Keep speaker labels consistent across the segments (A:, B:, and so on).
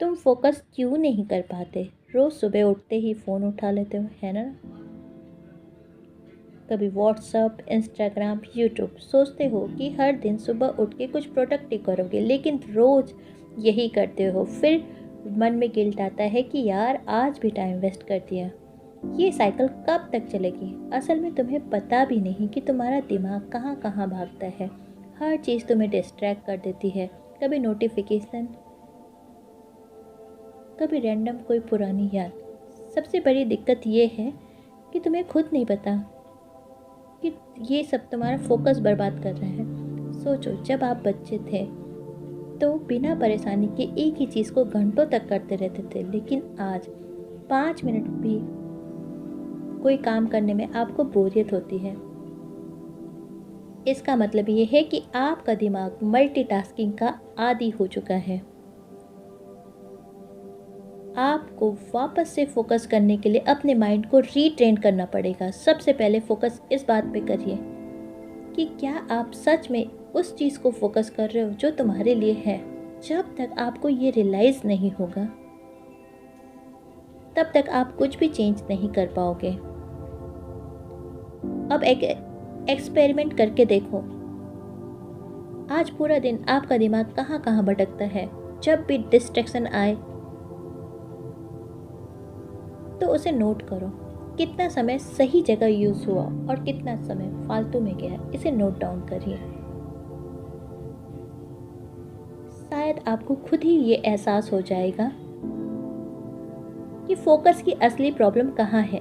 A: तुम फोकस क्यों नहीं कर पाते? रोज़ सुबह उठते ही फ़ोन उठा लेते हो, है ना? कभी व्हाट्सअप, इंस्टाग्राम, यूट्यूब। सोचते हो कि हर दिन सुबह उठ के कुछ प्रोडक्टिव करोगे, लेकिन रोज़ यही करते हो। फिर मन में गिल्ट आता है कि यार आज भी टाइम वेस्ट कर दिया। ये साइकिल कब तक चलेगी? असल में तुम्हें पता भी नहीं कि तुम्हारा दिमाग कहाँ कहाँ भागता है। हर चीज़ तुम्हें डिस्ट्रैक्ट कर देती है। कभी नोटिफिकेशन, कभी रैंडम कोई पुरानी याद। सबसे बड़ी दिक्कत ये है कि तुम्हें खुद नहीं पता कि ये सब तुम्हारा फोकस बर्बाद कर रहे हैं। सोचो, जब आप बच्चे थे तो बिना परेशानी के एक ही चीज़ को घंटों तक करते रहते थे, लेकिन आज 5 मिनट भी कोई काम करने में आपको बोरियत होती है। इसका मतलब ये है कि आपका दिमाग मल्टीटास्किंग का आदी हो चुका है। आपको वापस से फोकस करने के लिए अपने माइंड को रीट्रेन करना पड़ेगा। सबसे पहले फोकस इस बात पे करिए कि क्या आप सच में उस चीज़ को फोकस कर रहे हो जो तुम्हारे लिए है। जब तक आपको ये रियलाइज़ नहीं होगा, तब तक आप कुछ भी चेंज नहीं कर पाओगे। अब एक एक्सपेरिमेंट करके देखो। आज पूरा दिन आपका दिमाग कहाँ कहाँ भटकता है। जब भी डिस्ट्रैक्शन आए तो उसे नोट करो। कितना समय सही जगह यूज़ हुआ और कितना समय फालतू में गया, इसे नोट डाउन करिए। शायद आपको खुद ही ये एहसास हो जाएगा कि फोकस की असली प्रॉब्लम कहाँ है।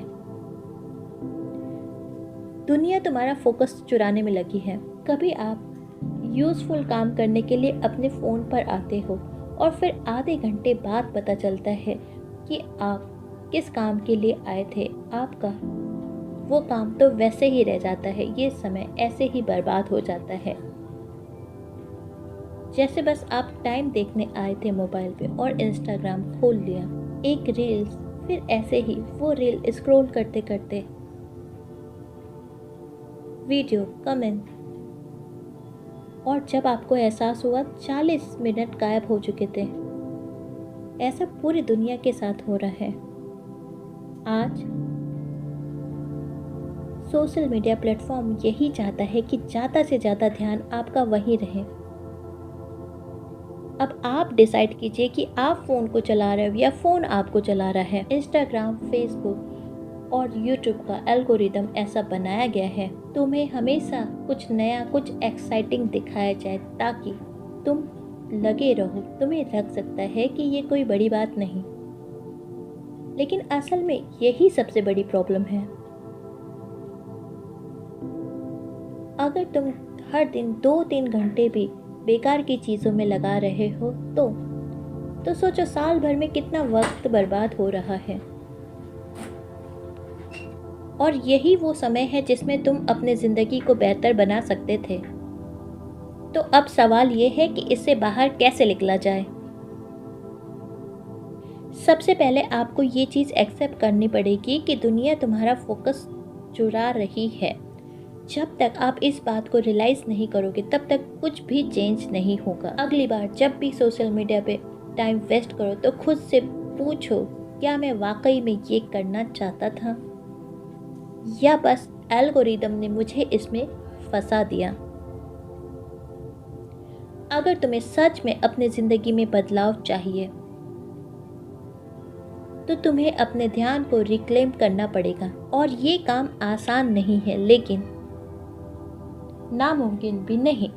A: दुनिया तुम्हारा फोकस चुराने में लगी है। कभी आप यूज़फुल काम करने के लिए अपने फ़ोन पर आते हो और फिर आधे घंटे बाद पता चलता है कि आप किस काम के लिए आए थे। आपका वो काम तो वैसे ही रह जाता है। ये समय ऐसे ही बर्बाद हो जाता है, जैसे बस आप टाइम देखने आए थे मोबाइल पे और इंस्टाग्राम खोल लिया, एक रील्स, फिर ऐसे ही वो रील स्क्रॉल करते करते वीडियो, कमेंट, और जब आपको एहसास हुआ 40 मिनट गायब हो चुके थे। ऐसा पूरी दुनिया के साथ हो रहा है। आज सोशल मीडिया प्लेटफॉर्म यही चाहता है कि ज़्यादा से ज़्यादा ध्यान आपका वहीं रहे। अब आप डिसाइड कीजिए कि आप फ़ोन को चला रहे हो या फ़ोन आपको चला रहा है। इंस्टाग्राम, फेसबुक और यूट्यूब का एल्गोरिदम ऐसा बनाया गया है, तुम्हें हमेशा कुछ नया, कुछ एक्साइटिंग दिखाया जाए ताकि तुम लगे रहो। तुम्हें लग सकता है कि ये कोई बड़ी बात नहीं, लेकिन असल में यही सबसे बड़ी प्रॉब्लम है। अगर तुम हर दिन 2-3 घंटे भी बेकार की चीज़ों में लगा रहे हो तो सोचो साल भर में कितना वक्त बर्बाद हो रहा है। और यही वो समय है जिसमें तुम अपने ज़िंदगी को बेहतर बना सकते थे। तो अब सवाल ये है कि इससे बाहर कैसे निकला जाए। सबसे पहले आपको ये चीज़ एक्सेप्ट करनी पड़ेगी कि दुनिया तुम्हारा फोकस चुरा रही है। जब तक आप इस बात को रियलाइज़ नहीं करोगे, तब तक कुछ भी चेंज नहीं होगा। अगली बार जब भी सोशल मीडिया पे टाइम वेस्ट करो तो खुद से पूछो, क्या मैं वाकई में ये करना चाहता था या बस एल्गोरिदम ने मुझे इसमें फंसा दिया। अगर तुम्हें सच में अपने ज़िंदगी में बदलाव चाहिए तो तुम्हें अपने ध्यान को रिक्लेम करना पड़ेगा। और ये काम आसान नहीं है, लेकिन नामुमकिन भी नहीं।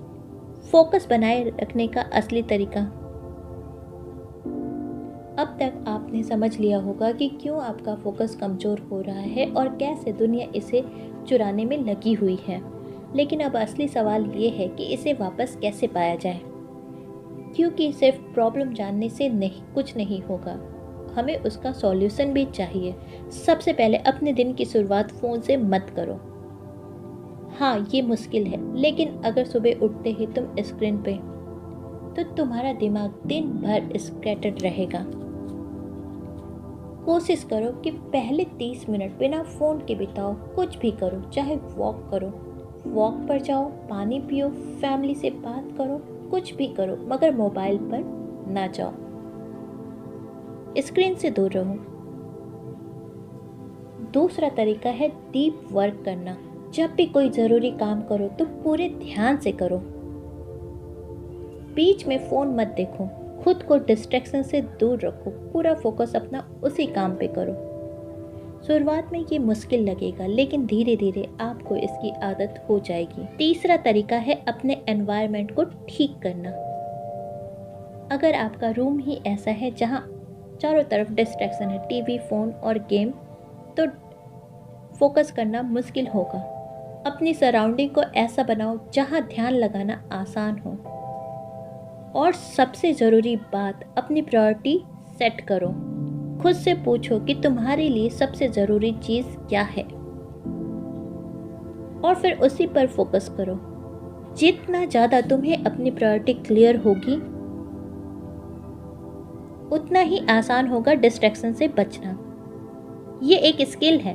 A: फोकस बनाए रखने का असली तरीका। अब तक आपने समझ लिया होगा कि क्यों आपका फोकस कमज़ोर हो रहा है और कैसे दुनिया इसे चुराने में लगी हुई है। लेकिन अब असली सवाल ये है कि इसे वापस कैसे पाया जाए, क्योंकि सिर्फ प्रॉब्लम जानने से कुछ नहीं होगा, हमें उसका सॉल्यूशन भी चाहिए। सबसे पहले अपने दिन की शुरुआत फ़ोन से मत करो। हाँ, ये मुश्किल है, लेकिन अगर सुबह उठते ही तुम स्क्रीन पे, तो तुम्हारा दिमाग दिन भर स्कैटर्ड रहेगा। कोशिश करो कि पहले 30 मिनट बिना फ़ोन के बिताओ। कुछ भी करो, चाहे वॉक करो, वॉक पर जाओ, पानी पियो, फैमिली से बात करो, कुछ भी करो, मगर मोबाइल पर ना जाओ। स्क्रीन से दूर रहो। दूसरा तरीका है डीप वर्क करना। जब भी कोई ज़रूरी काम करो तो पूरे ध्यान से करो। बीच में फ़ोन मत देखो, खुद को डिस्ट्रैक्शन से दूर रखो, पूरा फोकस अपना उसी काम पे करो। शुरुआत में ये मुश्किल लगेगा, लेकिन धीरे धीरे आपको इसकी आदत हो जाएगी। तीसरा तरीका है अपने एनवायरनमेंट को ठीक करना। अगर आपका रूम ही ऐसा है जहाँ चारों तरफ डिस्ट्रैक्शन है, टीवी, फ़ोन और गेम, तो फोकस करना मुश्किल होगा। अपनी सराउंडिंग को ऐसा बनाओ जहाँ ध्यान लगाना आसान हो। और सबसे ज़रूरी बात, अपनी प्रायोरिटी सेट करो। खुद से पूछो कि तुम्हारे लिए सबसे ज़रूरी चीज़ क्या है और फिर उसी पर फोकस करो। जितना ज़्यादा तुम्हें अपनी प्रायोरिटी क्लियर होगी, उतना ही आसान होगा डिस्ट्रैक्शन से बचना। ये एक स्किल है।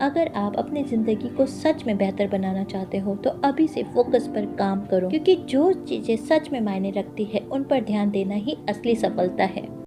A: अगर आप अपनी ज़िंदगी को सच में बेहतर बनाना चाहते हो तो अभी से फोकस पर काम करो, क्योंकि जो चीज़ें सच में मायने रखती है उन पर ध्यान देना ही असली सफलता है।